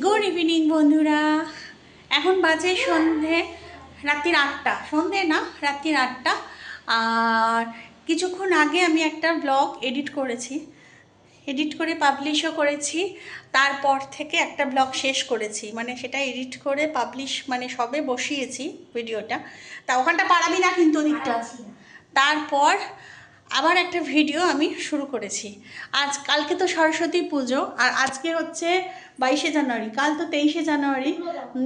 Good evening বন্ধুরা। এখন বাজে সন্ধে রাত্রির 8টা, সন্ধে না রাত্রির 8টা। আর কিছুক্ষণ আগে আমি একটা ব্লগ এডিট করে পাবলিশও করেছি। তারপর থেকে একটা ব্লগ শেষ করেছি, মানে সেটা এডিট করে পাবলিশ মানে সবে বসিয়েছি ভিডিওটা। তা ওখানটা পারাবি না কিন্তু ওদিকটা। তারপর আবার একটা ভিডিও আমি শুরু করেছি। কালকে তো সরস্বতী পুজো, আর আজকে হচ্ছে 22শে জানুয়ারি, কাল তো 23শে জানুয়ারি,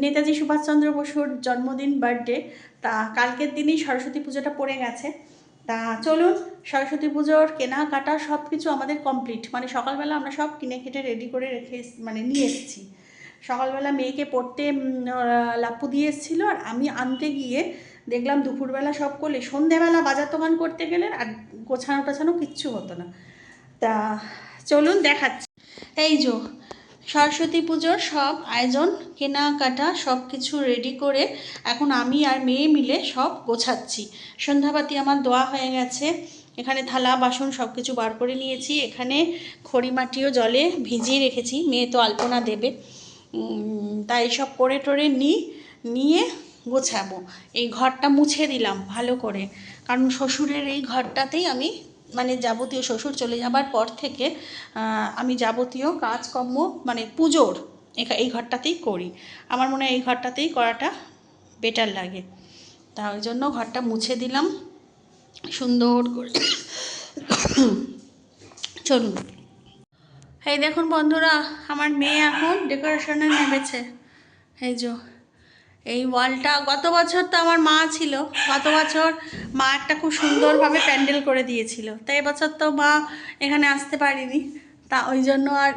নেতাজি সুভাষচন্দ্র বসুর জন্মদিন, বার্থডে। তা কালকের দিনই সরস্বতী পুজোটা পড়ে গেছে। তা চলুন, সরস্বতী পুজোর কেনাকাটা সব কিছু আমাদের কমপ্লিট, মানে সকালবেলা আমরা সব কিনে কেটে রেডি করে রেখে মানে নিয়ে এসেছি। সকালবেলা মেয়েকে পড়তে লাপ্পু দিয়ে এসেছিলো, আর আমি আনতে গিয়ে দেখলাম দুপুরবেলা সব করলে, সন্ধেবেলা বাজার দোকান করতে গেলে আর গোছানো টোছানো কিচ্ছু হতো না। তা চলুন দেখাচ্ছি। এই যে সরস্বতী পুজোর সব আয়োজন, কেনাকাটা সব কিছু রেডি করে এখন আমি আর মেয়ে মিলে সব গোছাচ্ছি। সন্ধ্যাবাতি আমার দেওয়া হয়ে গেছে, এখানে থালা বাসন সব কিছু বার করে নিয়েছি। এখানে খড়িমাটিও জলে ভিজিয়ে রেখেছি, মেয়ে তো আলপনা দেবে। তাই সব করে টরে নিয়ে গোছাবো। এই ঘরটা মুছে দিলাম ভালো করে, কারণ শ্বশুরের এই ঘরটাতেই আমি মানে যাবতীয়, শ্বশুর চলে যাবার পর থেকে আমি যাবতীয় কাজকর্ম মানে পুজোর এই ঘরটাতেই করি। আমার মনে হয় এই ঘরটাতেই করাটা বেটার লাগে। তা ওই জন্য ঘরটা মুছে দিলাম সুন্দর করে। চলুন, এই দেখুন বন্ধুরা, আমার মেয়ে এখন ডেকোরেশনে নেমেছে। এই যে এই ওয়ালটা, গত বছর তো আমার মা ছিল, গত বছর মা একটা খুব সুন্দরভাবে প্যান্ডেল করে দিয়েছিল। তো এবছর তো মা এখানে আসতে পারিনি, তা ওই জন্য আর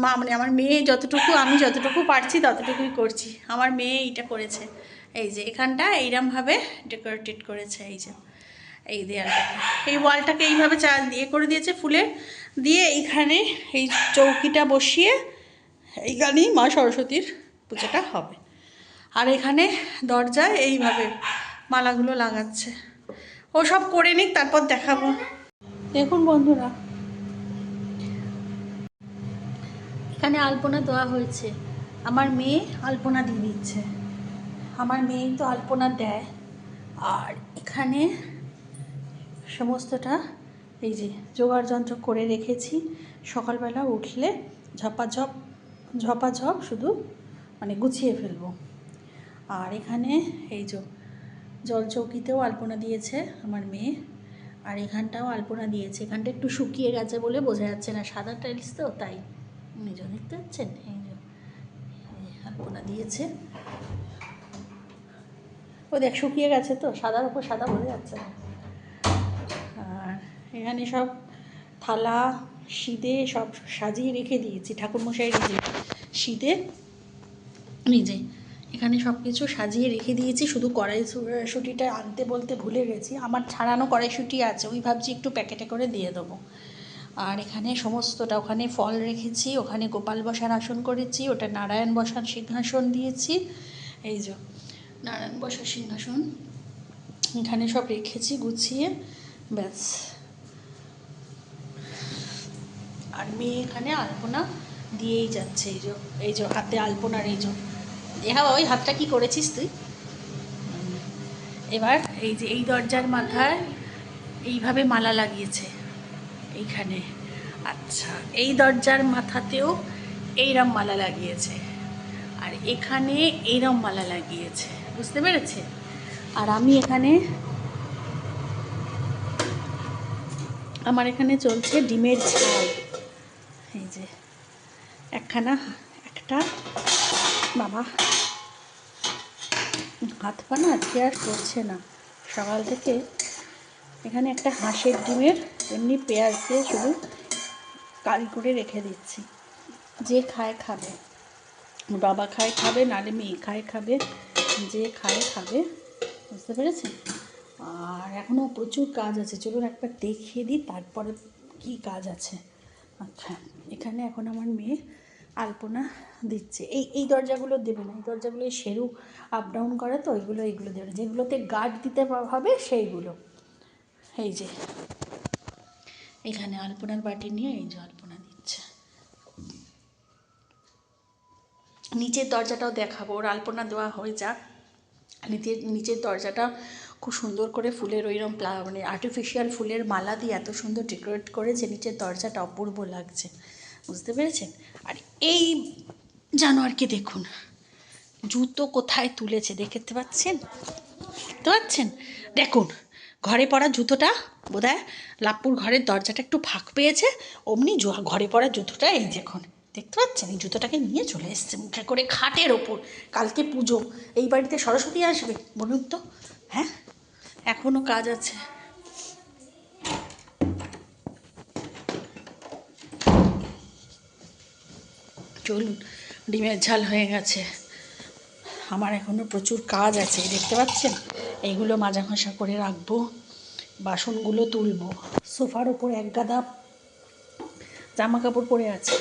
মা মানে আমার মেয়ে যতটুকু, আমি যতটুকু পারছি ততটুকুই করছি। আমার মেয়ে এইটা করেছে, এই যে এখানটা এইরকমভাবে ডেকোরেটেড করেছে। এই যে এই দেয়ালটাকে, এই ওয়ালটাকে এইভাবে ইয়ে করে দিয়েছে ফুলের দিয়ে। এইখানে এই চৌকিটা বসিয়ে এইখানেই মা সরস্বতীর পুজোটা হবে। আর এখানে দরজায় এইভাবে মালাগুলো লাগাচ্ছে। ও সব করে নিক, তারপর দেখাবো। দেখুন বন্ধুরা, এখানে আলপনা দেওয়া হয়েছে, আমার মেয়ে আলপনা দিয়ে দিচ্ছে। আমার মেয়েই তো আলপনা দেয়। আর এখানে সমস্তটা এই যে জোগাড় যন্ত্র করে রেখেছি, সকালবেলা উঠলে ঝপাঝপ শুধু মানে গুছিয়ে ফেলবো। আর এখানে এই যে জল চৌকিতেও আলপনা দিয়েছে আমার মেয়ে, আর এখানটাও আলপনা দিয়েছে। এখানটা একটু শুকিয়ে গেছে বলে বোঝা যাচ্ছে না, সাদা টাইলস তো তাই। নিজে দেখতে পাচ্ছেন, এই যে আলপনা দিয়েছে। ও দেখ শুকিয়ে গেছে তো, সাদার উপর সাদা বোঝা যাচ্ছে না। আর এখানে সব থালা সিদে সব সাজিয়ে রেখে দিয়েছি, ঠাকুরমশাই সিদে নিজে এখানে সব কিছু সাজিয়ে রেখে দিয়েছি। শুধু কড়াইশুঁটিটা আনতে বলতে ভুলে গেছি, আমার ছাড়ানো কড়াইশুঁটি আছে, ওই ভাবছি একটু প্যাকেটে করে দিয়ে দেবো। আর এখানে সমস্তটা, ওখানে ফল রেখেছি, ওখানে গোপাল বসার আসন করেছি, ওটা নারায়ণ বসার সিংহাসন দিয়েছি। এই যে নারায়ণ বসার সিংহাসন এখানে সব রেখেছি গুছিয়ে, ব্যাস। আর মেয়ে এখানে আলপনা দিয়েই যাচ্ছে। এই যে হাতে আলপনার এই যে হ্যাঁ, ওই হাতটা কি করেছিস তুই। এবার এই যে এই দরজার মাথায় এইভাবে মালা লাগিয়েছে এইখানে। আচ্ছা, এই দরজার মাথাতেও এইরম মালা লাগিয়েছে, আর এখানে এইরম মালা লাগিয়েছে, বুঝতে পেরেছে। আর আমি এখানে, আমার এখানে চলছে ডিমের ঝাল। এই যে একটা বাবা হাত পা না আজকে আর করছে না, সকাল থেকে এখানে একটা হাঁসের ডিমের এমনি পেঁয়াজ দিয়ে শুধু কারি করে রেখে দিচ্ছি। যে খায় খাবে, বাবা খায় খাবে, নাহলে মেয়ে খায় খাবে, যে খায় খাবে, বুঝতে পেরেছেন। আর এখনও প্রচুর কাজ আছে, চলুন একবার দেখিয়ে দিই তারপরে কি কাজ আছে। আচ্ছা, এখানে এখন আমার মেয়ে আলপনা দিচ্ছে। এই দরজাগুলো দেবে না, এই দরজাগুলো শেরু আপ ডাউন করে তো, এইগুলো দেবে না, যেগুলোতে গার্ড দিতে হবে সেইগুলো। এই যে এখানে আলপনার বাটি নিয়ে এই যে আলপনা দিচ্ছে। নিচের দরজাটাও দেখাবো, ওর আলপনা দেওয়া হয়ে যাক। নিচের দরজাটা খুব সুন্দর করে ফুলের ওইরকম মানে আর্টিফিশিয়াল ফুলের মালা দিয়ে এত সুন্দর ডেকোরেট করেছে, নিচের দরজাটা অপূর্ব লাগছে, বুঝতে পেরেছেন? আর এই জানোয়ারকে দেখুন, জুতো কোথায় তুলেছে দেখতে পাচ্ছেন? দেখতে পাচ্ছেন? দেখুন, ঘরে পরা জুতোটা বোধহয় লাপ্পুর ঘরের দরজাটা একটু ফাঁক পেয়েছে, অমনি ঘরে পরা জুতোটা এই দেখুন, দেখতে পাচ্ছেন? এই জুতোটাকে নিয়ে চলে এসছে মুখে করে খাটের ওপর। কালকে পুজো, এই বাড়িতে সরস্বতী আসবে বলুন তো, হ্যাঁ? এখনও কাজ আছে। চলুন, ডিমের ঝাল হয়ে গেছে, আমার এখনও প্রচুর কাজ আছে, দেখতে পাচ্ছেন? এইগুলো মাজা ঘষা করে রাখবো, বাসনগুলো তুলবো, সোফার ওপর এক গাদা জামা কাপড় পরে আছে,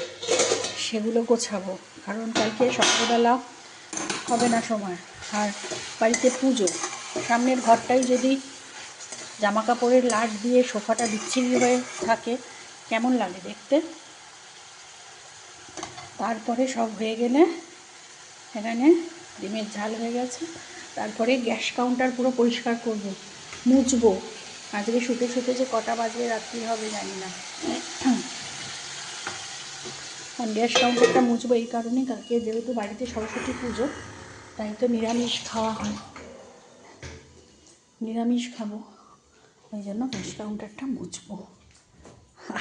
সেগুলো গোছাবো, কারণ কালকে সকালবেলা হবে না সময়। আর বাড়িতে পুজো, সামনের ঘরটাই যদি জামা কাপড়ের লাট দিয়ে সোফাটা বিচ্ছিরি হয়ে থাকে কেমন লাগে দেখতে? তারপরে সব হয়ে গেলে এখানে ডিমের ঝাল হয়ে গেছে, তারপরে গ্যাস কাউন্টার পুরো পরিষ্কার করব, মুছবো। আজকে শুতে শুতে যে কটা বাজবে রাত্রি হবে জানি না। আর গ্যাস কাউন্টারটা মুছবো এই কারণে, কালকে যেহেতু বাড়িতে সরস্বতী পুজো, তাই তো নিরামিষ খাওয়া হয়, নিরামিষ খাবো, ওই জন্য গ্যাস কাউন্টারটা মুছবো।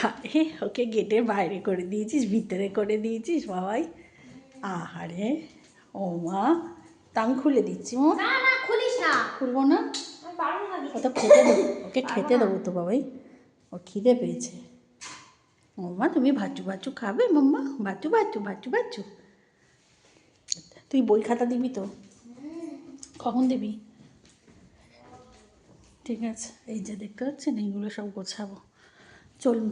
আরে ওকে গেটে বাইরে করে দিয়েছিস, ভিতরে করে দিয়েছিস বাবাই? আহারে, ও মা, তা আমি খুলে দিচ্ছি। ও খুলিস না, খুলবো না, ও তো খেতে দেবো, ওকে খেতে দেবো তো বাবাই, ও খিদে পেয়েছে। মাম্মা তুমি ভাচু ভাচু খাবে? মাম্মা ভাচু ভাচু ভাচু ভাচু। তুই বই খাতা দিবি তো? কখন দিবি? ঠিক আছে, এই যে দেখতে পাচ্ছেন এইগুলো সব গোছাবো, চলুন।